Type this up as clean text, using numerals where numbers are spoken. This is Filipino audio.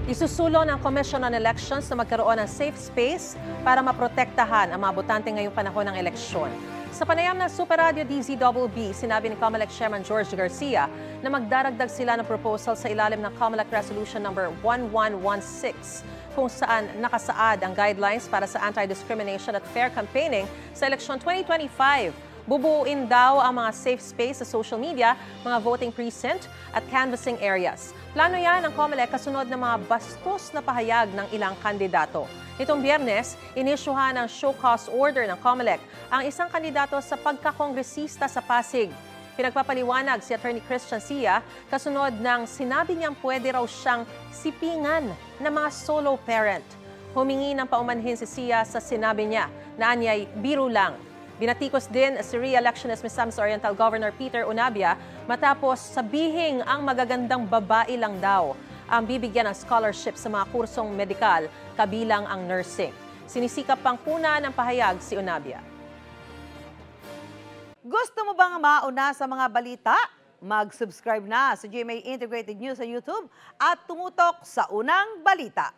Isusulong ng Commission on Elections na magkaroon ng safe space para maprotektahan ang mga botante ngayong panahon ng eleksyon. Sa panayam ng Super Radio DZBB, sinabi ni COMELEC Chairman George Garcia na magdaragdag sila ng proposal sa ilalim ng COMELEC Resolution number 1116 kung saan nakasaad ang guidelines para sa anti-discrimination at fair campaigning sa eleksyon 2025. Bubuuin daw ang mga safe space sa social media, mga voting precinct at canvassing areas. Plano yan ng COMELEC kasunod ng mga bastos na pahayag ng ilang kandidato. Nitong Biyernes, inisyuhan ng show cause order ng COMELEC ang isang kandidato sa pagkakongresista sa Pasig. Pinagpapaliwanag si Attorney Christian Sia kasunod ng sinabi niyang pwede raw siyang sipingan ng mga solo parent. Humingi ng paumanhin si Sia sa sinabi niya na anyay biro lang. Binatikos din si re-electionist Misamis Oriental Governor Peter Unabia matapos sabihing ang magagandang babae lang daw ang bibigyan ng scholarship sa mga kursong medikal kabilang ang nursing. Sinisikap pang puna ng pahayag si Unabia. Gusto mo bang mauna sa mga balita? Mag-subscribe na sa GMA Integrated News sa YouTube at tumutok sa unang balita.